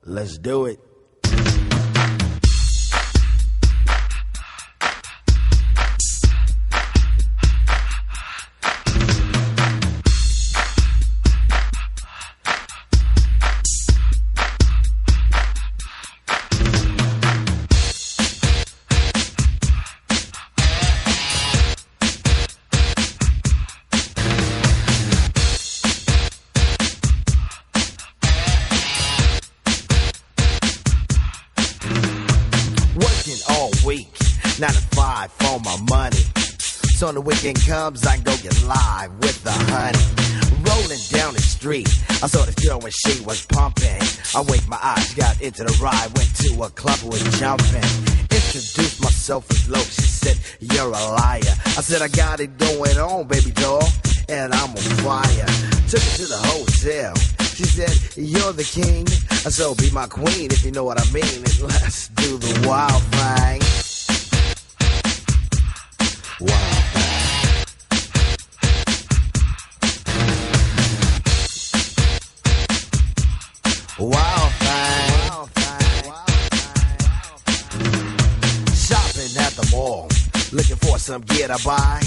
Let's do it. All week, 9 to 5 for my money. So when the weekend comes, I can go get live with the honey. Rolling down the street, I saw this girl when she was pumping. I winked my eyes, got into the ride, went to a club, was jumping. Introduced myself as low, she said, you're a liar. I said, I got it going on, baby doll, and I'm on fire. Took her to the hotel. She said, you're the king, so be my queen if you know what I mean. And let's do the wild thing. Wild thing. Wild thing. Wild thing. Shopping at the mall, looking for some gear to buy.